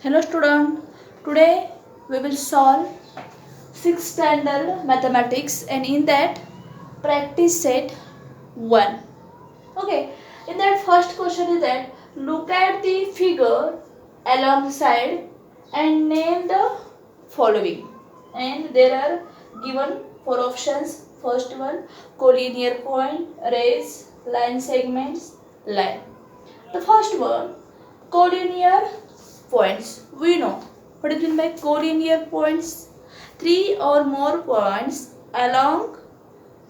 Hello student, today we will solve 6th standard mathematics and in that practice set 1. Okay, in that first question is that look at the figure alongside and name the following. And there are given 4 options. First one, collinear point, rays, line segments, line. The first one, collinear points. We know what is meant by collinear points. 3 or more points along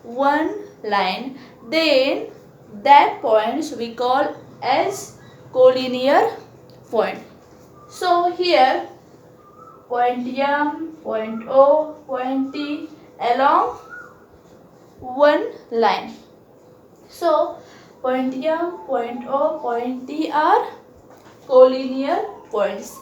one line, then that points we call as collinear point. So here point M, point O, point T along one line. So point M, point O, point T are collinear points,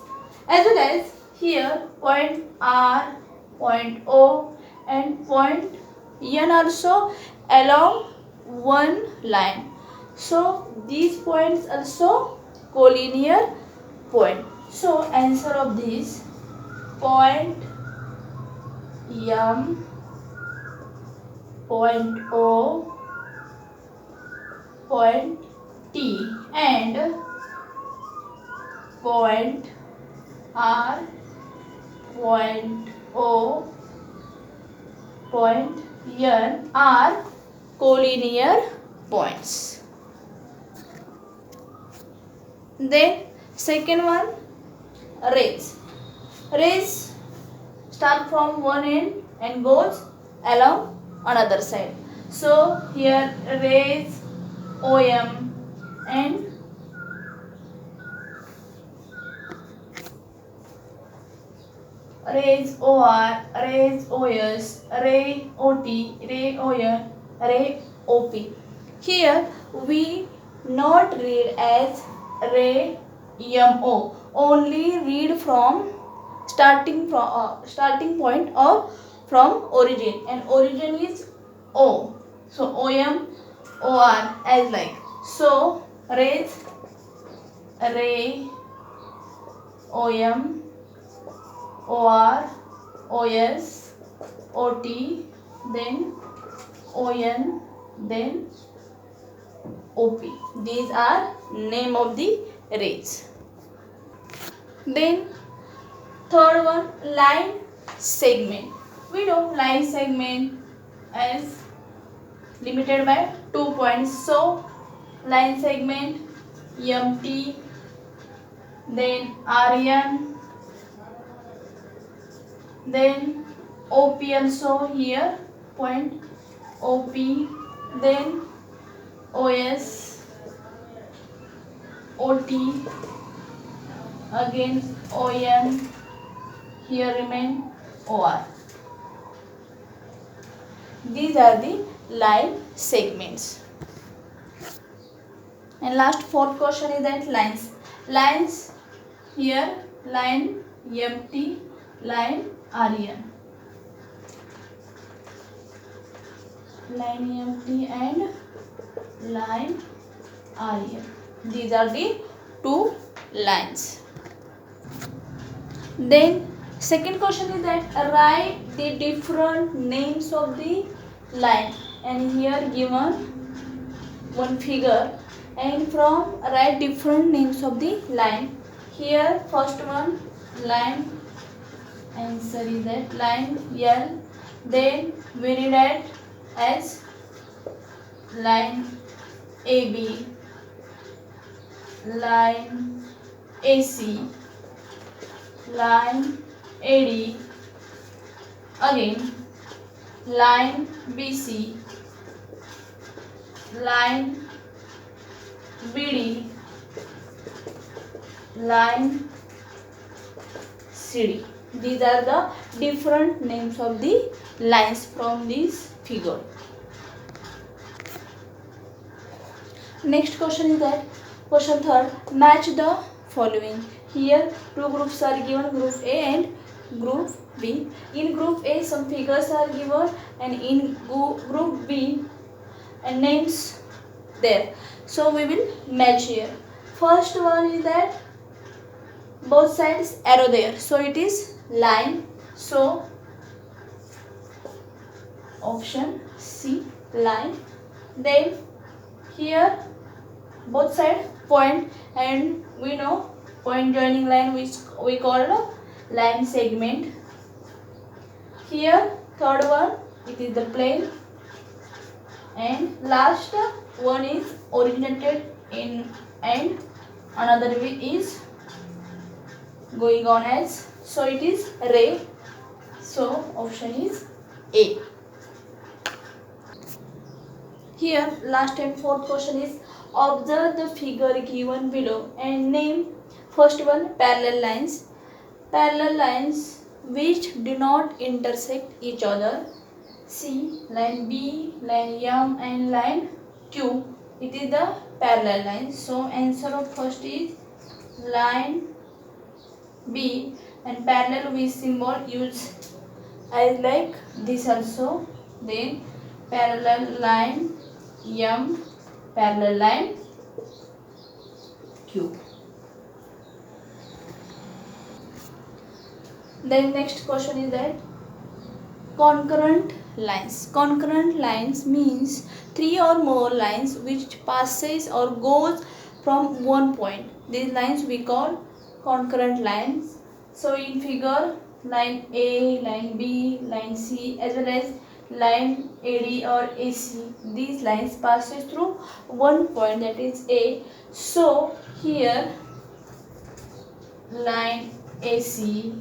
as well as here point R, point O and point N also along one line. So these points also collinear point. So answer of this point M, point O, point T and point R, point O, point N are collinear points. Then second one, rays. Rays start from one end and goes along another side. So here rays OM and rays OR, rays OS, ray OT, ray ON, ray OP. Here we not read as ray MO, only read from starting point or from origin, and origin is O. So OM OR as like. So rays, ray, OM, OR, OS, OT, then ON, then OP. These are name of the rays. Then third one, line segment. We know line segment as limited by 2 points. So line segment MT, then RN, then OP also here point OP, then OS, OT, again ON, here remain OR. These are the line segments. And last fourth question is that lines. Lines here line MT, line RN. Line MT and line RN. These are the two lines. Then second question is that write the different names of the line, and here given one figure and from write different names of the line. Here first one line, answer is that line L, then we read it as line AB, line AC, line AD, again line BC, line BD, line CD. These are the different names of the lines from this figure. Next question is that question third, match the following. Here two groups are given, group A and group B. In group A some figures are given and in group B and names there. So we will match here. First one is that both sides arrow there, so it is line. So option C, line. Then here both side point, and we know point joining line which we call line segment. Here third one, it is the plane, and last one is originated in, and another way is going on as, so it is ray. So option is A. Here last and fourth question is, observe the figure given below and name first one parallel lines. Parallel lines which do not intersect each other. C, line B, line M and line Q. It is the parallel line. So answer of first is line B, and parallel with symbol used as like this also. Then parallel line M, parallel line Q. Then next question is that concurrent lines. Concurrent lines means three or more lines which passes or goes from one point. These lines we call concurrent lines. So in figure, line A, line B, line C as well as line AD or AC, these lines passes through one point, that is A. So here line AC,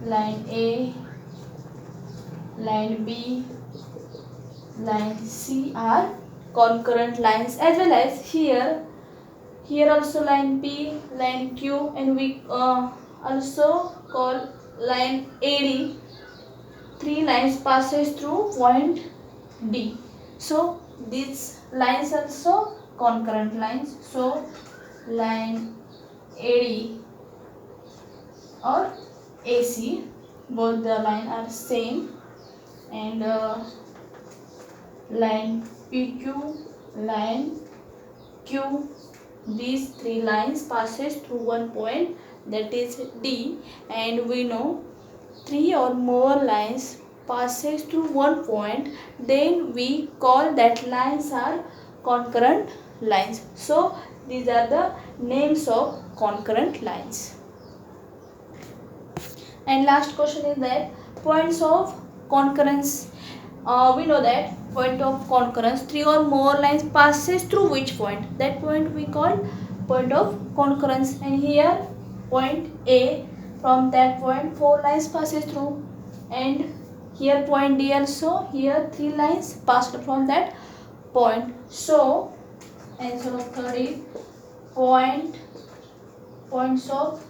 line A, line B, line C are concurrent lines, as well as here also line P, line Q, and we also call line AD. Three lines passes through point D. So these lines also concurrent lines. So line AD or AC, both the line are same, and line PQ, line Q, these three lines passes through one point, that is D, and we know three or more lines passes through one point, then we call that lines are concurrent lines. So these are the names of concurrent lines. And last question is that points of concurrence. We know that point of concurrence, three or more lines passes through which point? That point we call point of concurrence. And here point A, from that point four lines passes through, and here point D also, here three lines passed from that point. So answer of third is points of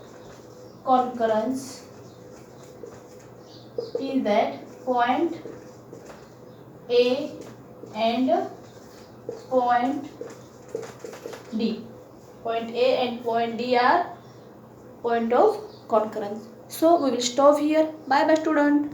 concurrence is that point A and point D. Point A and point D are point of concurrence. So we will stop here. Bye bye student.